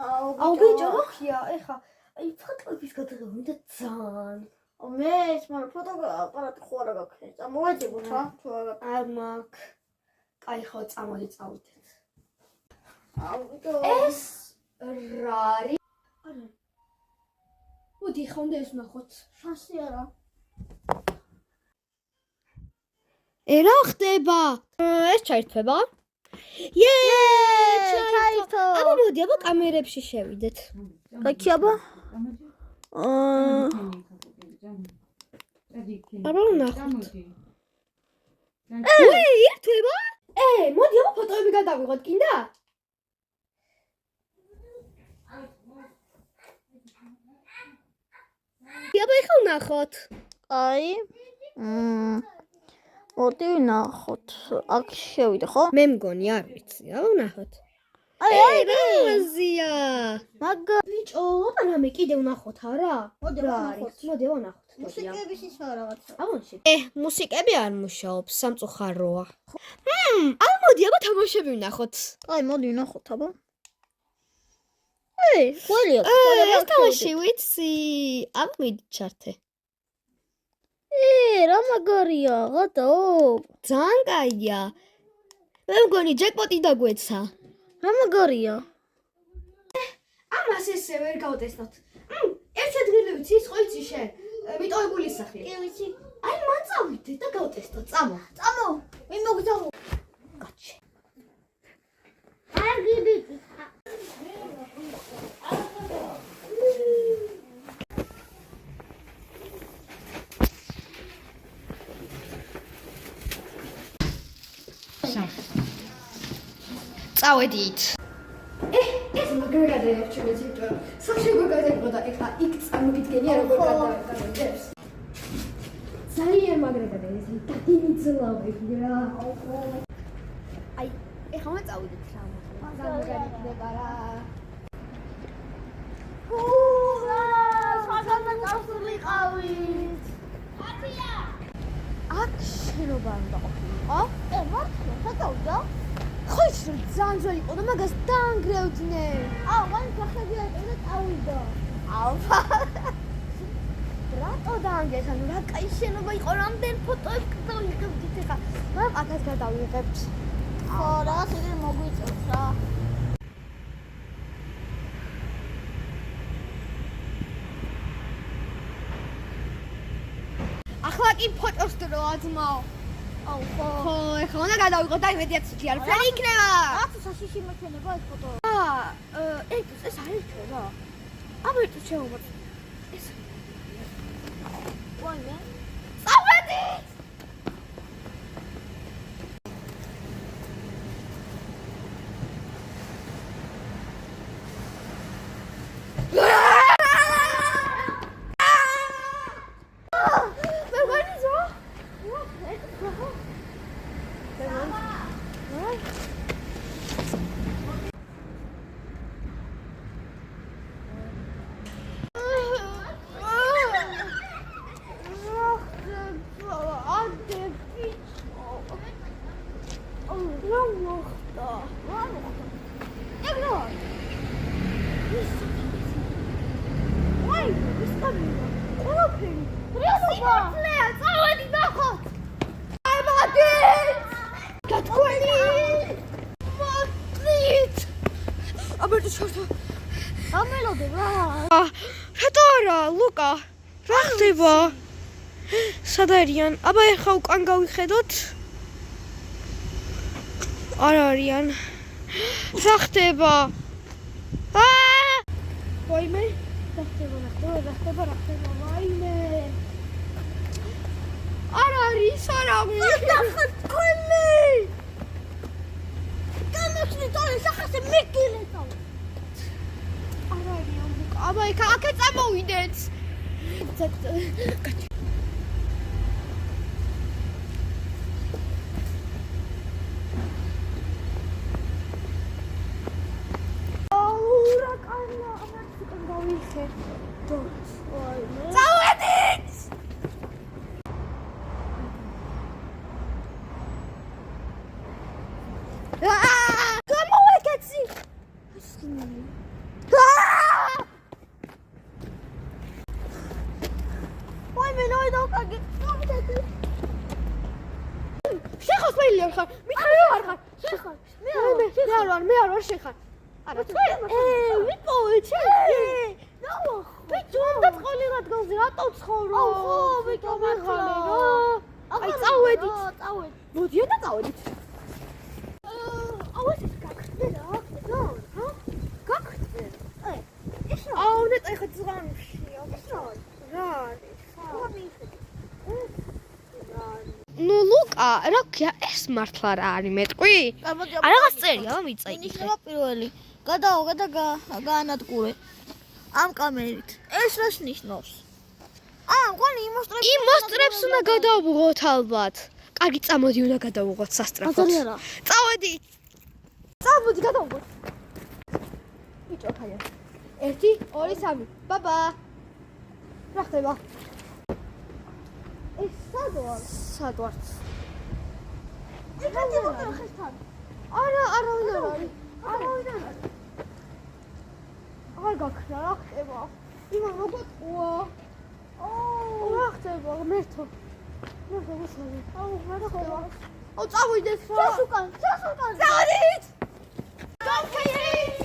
აუ ბიჭო როხია ეხა აი ფოტოების გადაღება უნდა ძალიან მე ეს მაგრამ ფოტოაპარატი ხო არა გაქვს წამოვეძებოთ რა თუ არა არ მაქვს კაი ხო წავიდეთ აუ ბიჭო ეს რა არის არა მოდი ხა უნდა ეს ვნახოთ შანსი არა რა ხდება ეს ჩაირთვება ჩაირთო აბა მოდი აბა კამერებში შევიდეთ კაცი აბა აბა ვნახოთ ირთვება მოდი აბა ფოტოები გადავიღოთ კიდე აბა ეხლა ვნახოთ აი მოდი ვნახოთ აქ შევიდე ხო მე მგონი არ ვიცი აბა ვნახოთ აი რაზია მაგა ბიჭო აბა რამე კიდე ვნახოთ არა მოდი ვნახოთ მუსიკების ის რაღაცა ამოში მუსიკები არ მუშაობს სამწუხაროა აბა მოდი აბა თამაშები ვნახოთ აი მოდი ვნახოთ აბა ყველია ეს თამაში ვიცი აბა მიდი ჩართე რა მაგარია გადაო ძალიან კაია მე მგონი ჯეკპოტი დაგვეცა რა მაგარია ამას ესე ვერ გავტესტოთ ერთ ადგილი ვიცი ის ყოლიცი შენ მიტოვებული სახლი კი ვიცი აი მან წავიდე და გავტესტოთ წამო მე მოგზავნო კაცი არ გიბი წავედით ეს მაგრა გადაერჩევით იმიტომ სახში გადაიღო და ეხლა იქ წარმოგიდგენია როგორ გადავიდებს ძალიან მაგრა გადაერჩევით და დიმიძლავებ რა აი ეხლა წავედით რა მაგარი იქნება რა საგანდა წავსულიყავით ათია აქ შენობა უნდა ყოფილიყო მართლა გადავიდა ხო ის რომ ძალიან ძველი იყო და მაგას დაანგრევდნენ მან გახედი და წავიდა რატო დაანგრევს ანუ რა კაი შენობა იყო რამდენ ფოტოებს გადავიღებდით ეხლა მაგრამ აქაც გადავიღებთ ხო რაღაც იგი მოგვიწევს რა ახლა კი ფოტოს დროა ძმაო ხო ეხლა უნდა გადავიღოთ და იმედიაცი არ ფერი იქნება რაც საშიში მექნება ეს ფოტო ეს არის ჩვენ რა აბა ეს შევუმოწ ეს ვაიმე წავედით რატო არა ლუკა რა ხდება სად არიან აბა ეხა უკან გავიხედოთ არ არიან რა ხდება ვაიმე რა ხდება ვაიმე არ არის არა ნახეთ თქვენი გამახსნით ორი სახასე მეკილეთო აბა იქ აქ წამოვიდეთ რა კანა ამას უკან გავიხეთ წავედით გამოვეკეცი დავე დავკარგე. შეხოს მელიორ ხარ. მითხარი არ ხარ. შეხარ. მე არ ვარ შეხარ. არა თუ ვიპოვე ჩემი. ბიჭო უნდა წყოლი რადგანზე რატო ცხოვრობ? აუ ხო ბიჭო მართლა. აი წავედით. წავედი. მოდი და წავედით. აუ ეს გაგხდე რა? რა? გაგხდე. ეს რა? აუ ნეტა ეხა ძღანშია. რა არის? ნუ ლუკა, რა ქვია, ეს მართლა რა არის მეტყვი? რაღაც წერია მიწაი. ნიშნება პირველი. გადაო გაანადგურე. ამ კამერით. ეს რას ნიშნავს? მგონი იმოსტრებს. იმოსტრებს უნდა გადავუღოთ ალბათ. კარგი, წამოდი უნდა გადავუღოთ სასტრაფოდ. აზარი არა. წავედი. წამოდი გადავუღოთ. ბიჭო, ხაია. 1 2 3. ბაბა. რა ხდება? ეს სადوار? სადوار? ეკეთე მოყვა ხესთან. არა ვინ არის? არ გაქნა რა ხდება? იმან მოგოტყუა. რა ხდება? მერთო. გასული. რა ხდება? წავიდეთ რა. ჩასუკან. წავედით. გავხეირით.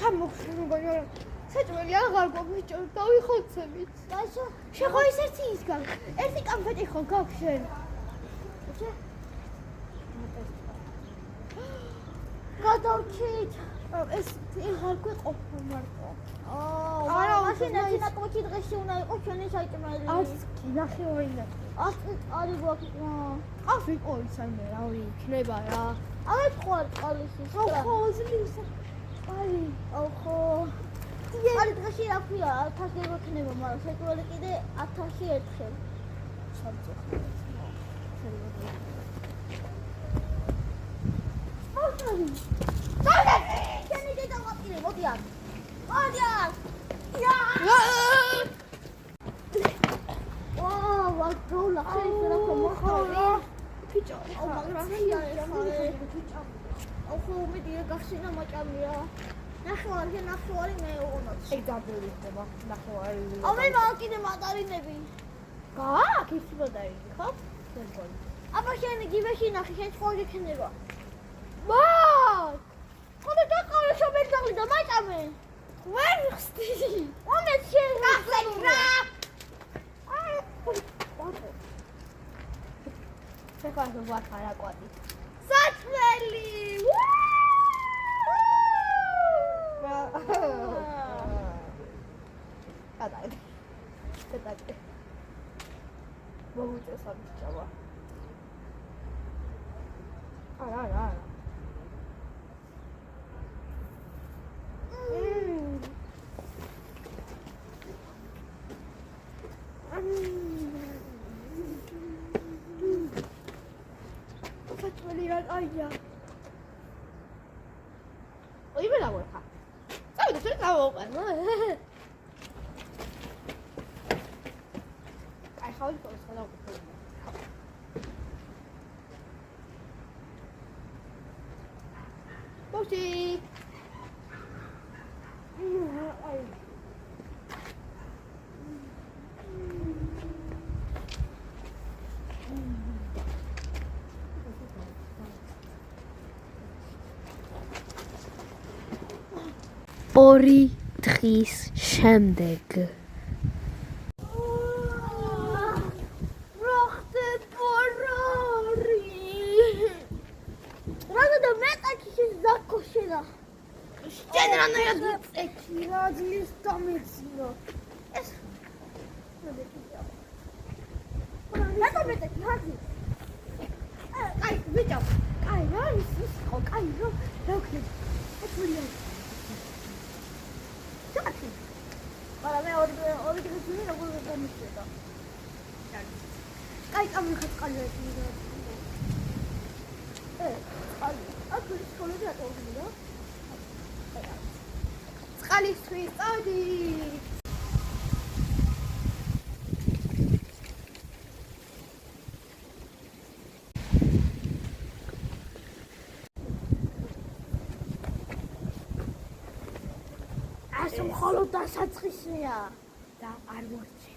ჩამოგხსნი გონია საჭმელი აღარ გვაქვს დავიხოცებით. გასო. შეხო ის ერთი ისგან. ერთი კამფეტი ხო გაქვს შენ? გადავჩით. ეს აღარ გვეყოფა მარტო. არა, მაშინ ერთი ნაკბოჩი დღეში უნდა იყოს ჩვენი საჭმელი. არც კი ნახევარინა. არის გვაქვს. ყავს ვიყორი საერთოდ რავი იქნება რა. აი ხوار ყალისი. ხო ზლის. აუ ხო. არის დღეში რა ქვია 1000 გვექნება, მაგრამ საჭმელი კიდე 1000-ში ერთხელ. შენი დედა ვაპირე, მოდი არ. ვატროლა ხერხერა მოხდა. ბიჭო, მაგრამ ხო მე დიახ გახსნა მაჭამია. ნახევარი მე უღონოთ. ეგ დაბოლდება ნახევარი. მე მაგინე მატარინები. გააკ ის მოდაიდი ხო? δεν μπορεί. აბა შენ გიბეში ნახე შენ ხო გიქნება. ხოდა დაყავე შობერდაღი და მაჭამე. ვერ ხსდი. მომე შენ გახსნა. შეხარდა ვახარა კვატი. საჭმელი. გადაიდე. მოგუწევს ამის ჭამა. არა. საჭმელი რა აია. ой მე დავეხა. წავიდე წავოყარ. აი ხავი პოს გადავყო. ბოში. აი ორი დღის შემდეგ Radis domicilio. Es. Nada me te haces. Ay, bitte. Ay, no, es auch ay, no. Okay. Es will ja. Chati. Para me और के सुनी ना बोल रहा मुझसे तो. Ay, am खत कर ले. აქ სკოლაზე ატოვებია. წყალისთვის წავიდით. ეს მხოლოდ დასაწყისია. და არ მორჩი.